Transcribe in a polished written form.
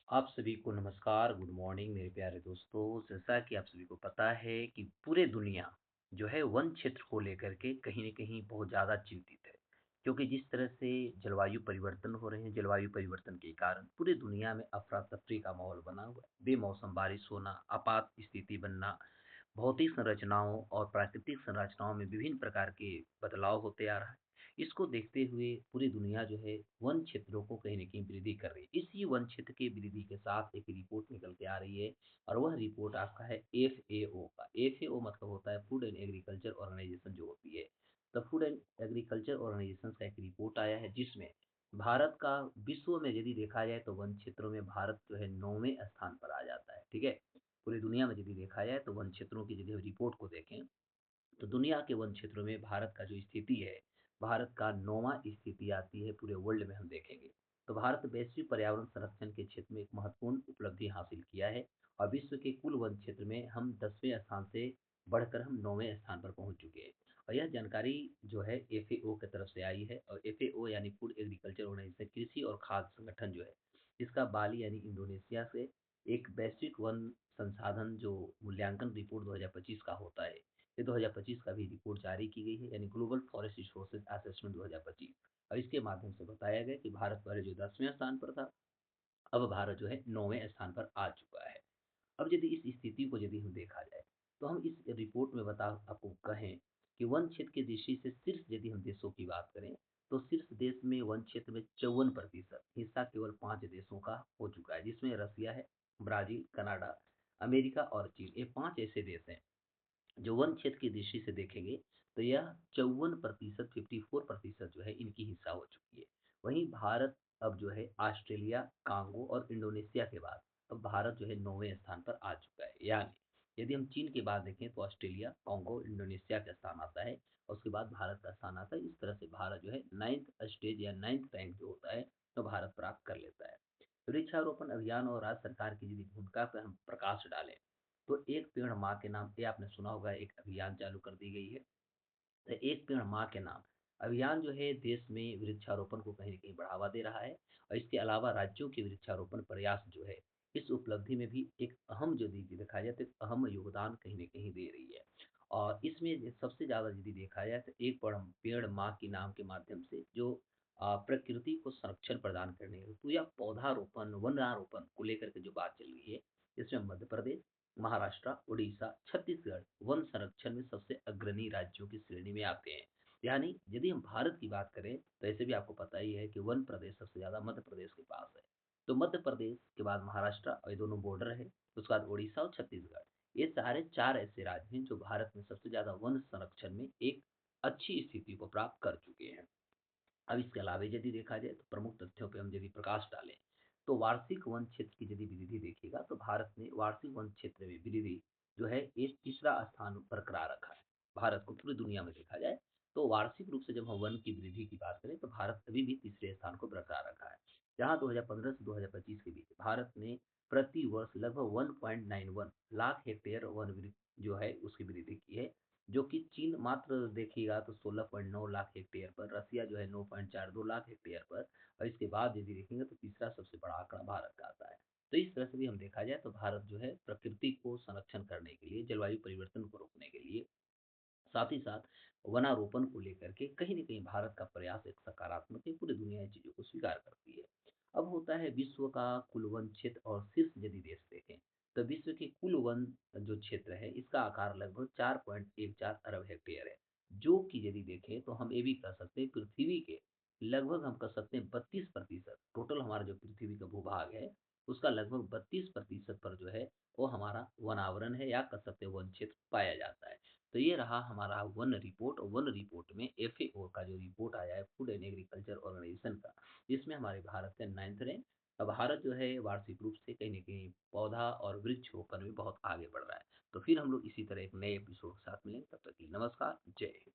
आप सभी को नमस्कार, गुड मॉर्निंग मेरे प्यारे दोस्तों। जैसा कि आप सभी को पता है कि पूरे दुनिया जो है वन क्षेत्र को लेकर के कहीं न कहीं बहुत ज़्यादा चिंतित है। क्योंकि जिस तरह से जलवायु परिवर्तन हो रहे हैं, जलवायु परिवर्तन के कारण पूरे दुनिया में अफरा-तफरी का माहौल बना हुआ है। बेमौसम बारिश होना, आपात स्थिति बनना, भौतिक संरचनाओं और प्राकृतिक संरचनाओं में विभिन्न प्रकार के बदलाव होते आ रहा है। इसको देखते हुए पूरी दुनिया जो है वन क्षेत्रों को कहीं न कहीं वृद्धि कर रही है। इसी वन क्षेत्र की वृद्धि के साथ एक रिपोर्ट निकल के आ रही है और वह रिपोर्ट आपका है एफएओ का। एफएओ मतलब होता है फूड एंड एग्रीकल्चर ऑर्गेनाइजेशन जो होती है। The food and agriculture organisation का एक रिपोर्ट आया है जिसमें भारत का विश्व में यदि देखा जाए तो वन क्षेत्रों में भारत जो है 9वें स्थान पर आ जाता है, ठीक है? पूरी दुनिया में यदि देखा जाए तो वन क्षेत्रों की यदि रिपोर्ट को देखें तो दुनिया के वन क्षेत्रों में भारत का जो स्थिति है, भारत का 9वां स्थिति आती है पूरे वर्ल्ड में हम देखेंगे। तो भारत वैश्विक पर्यावरण संरक्षण के क्षेत्र में एक महत्वपूर्ण उपलब्धि हासिल किया है और विश्व के कुल वन क्षेत्र में हम 10वें स्थान से बढ़कर हम 9वें स्थान पर पहुंच चुके हैं। और यह जानकारी जो है एफएओ की तरफ से आई है और एफएओ यानी फूड एग्रीकल्चर ऑर्गेनाइजेशन कृषि और खाद्य संगठन जो है, इसका बाली यानी इंडोनेशिया से एक वैश्विक वन संसाधन जो मूल्यांकन रिपोर्ट 2025 का होता है, ये 2025 का भी रिपोर्ट जारी की गई है यानी ग्लोबल फॉरेस्ट रिसोर्सेज असेसमेंट 2025। और इसके माध्यम से बताया गया कि भारत पहले जो 10वें स्थान पर था, अब भारत जो है 9वें स्थान पर आ चुका है। अब यदि इस स्थिति को यदि हम देखा जाए, तो हम इस रिपोर्ट में बता आपको कहें कि वन क्षेत्र की दृष्टि से शीर्ष यदि हम देशों की बात करें, तो शीर्ष देश में वन क्षेत्र में 54% हिस्सा केवल 5 देशों का हो चुका है, जिसमें रसिया है, ब्राज़ील, कनाडा, अमेरिका और चीन। ये 5 ऐसे देश हैं जो वन क्षेत्र की दृष्टि से देखेंगे तो यह 54% 54% जो है इनकी हिस्सा हो चुकी है। वहीं भारत अब जो है ऑस्ट्रेलिया, कांगो और इंडोनेशिया के बाद अब भारत जो है 9वें स्थान पर आ चुका है। यानी यदि हम चीन की बात देखें तो ऑस्ट्रेलिया, कांगो, इंडोनेशिया का स्थान आता है और उसके बाद भारत का स्थान आता है। इस तरह से भारत जो है 9th स्टेज या 9th रैंक जो होता है तो भारत प्राप्त कर लेता है। वृक्षारोपण अभियान और राज्य सरकार की यदि भूमिका पर हम प्रकाश डालें, तो एक पेड़ माँ के नाम पे आपने सुना होगा एक अभियान चालू कर दी गई है। तो एक पेड़ माँ के नाम अभियान जो है देश में वृक्षारोपण को कहीं न कहीं बढ़ावा दे रहा है और इसके अलावा राज्यों के वृक्षारोपण प्रयास जो है, इस उपलब्धि में भी एक अहम जो यदि देखा जाए तो एक अहम योगदान कहीं न कहीं दे रही है। और इसमें सबसे ज़्यादा यदि देखा जाए तो एक पेड़ पेड़ माँ के नाम के माध्यम से जो प्रकृति को संरक्षण प्रदान करने हेतु या पौधारोपण, वनारोपण को लेकर के जो बात चल रही है, इसमें मध्य प्रदेश, महाराष्ट्र, उड़ीसा, छत्तीसगढ़ वन संरक्षण में सबसे अग्रणी राज्यों की श्रेणी में आते हैं। यानी यदि हम भारत की बात करें तो ऐसे भी आपको पता ही है कि वन प्रदेश सबसे ज़्यादा मध्य प्रदेश के पास है। तो मध्य प्रदेश के बाद महाराष्ट्र और ये दोनों बॉर्डर है, उसके बाद उड़ीसा और छत्तीसगढ़। ये सारे 4 ऐसे राज्य हैं जो भारत में सबसे ज़्यादा वन संरक्षण में एक अच्छी स्थिति को प्राप्त कर चुके हैं। अब इसके अलावा यदि देखा जाए तो प्रमुख तथ्यों पे हम यदि प्रकाश डालें, तो वार्षिक वन क्षेत्र की यदि वृद्धि देखिएगा तो भारत ने वार्षिक वन क्षेत्र में वृद्धि जो है एक तीसरा स्थान बरकरार रखा है। भारत को पूरी दुनिया में देखा जाए तो वार्षिक रूप से जब हम वन की वृद्धि की बात करें तो भारत अभी भी तीसरे स्थान को बरकरार रखा है। जहाँ 2015 से 2025 के बीच भारत ने प्रति वर्ष लगभग 1.91 लाख हेक्टेयर वन जो है उसकी वृद्धि की है, जो कि चीन मात्र देखिएगा तो 16.9 लाख हेक्टेयर पर, रसिया जो है 9.42 लाख हेक्टेयर पर और इसके बाद यदि देखेंगे तो तीसरा सबसे बड़ा आंकड़ा भारत का आता है। तो इस तरह से भी हम देखा जाए तो भारत जो है प्रकृति को संरक्षण करने के लिए, जलवायु परिवर्तन को रोकने के लिए, साथ ही साथ वनारोपण को लेकर के कहीं न कहीं भारत का प्रयास एक सकारात्मक है, पूरी दुनिया इन चीज़ों को स्वीकार करती है। अब होता है विश्व का कुल वन क्षेत्र और शीर्ष यदि देश देखें, तो विश्व के कुल वन जो क्षेत्र है, इसका आकार लगभग 4.14 अरब हेक्टेयर है, जो कि यदि देखें तो हम ये भी कह सकते हैं पृथ्वी के लगभग हम कह सकते हैं 32% टोटल हमारा जो पृथ्वी का भूभाग है, उसका लगभग 32% पर जो है, वो हमारा वनावरण है या कह सकते हैं वन क्षेत्र पाया जाता है। तो ये रहा हमारा वन रिपोर्ट और वन रिपोर्ट में एफएओ का जो रिपोर्ट आया है फूड एंड एग्रीकल्चर ऑर्गेनाइजेशन का, जिसमें हमारे भारत का 9th रैंक। अब भारत जो है वार्षिक रूप से कहीं न कहीं पौधा और वृक्ष रोपण में बहुत आगे बढ़ रहा है। तो फिर हम लोग इसी तरह एक नए एपिसोड के साथ मिलेंगे, तब तक के लिए नमस्कार, जय हिंद।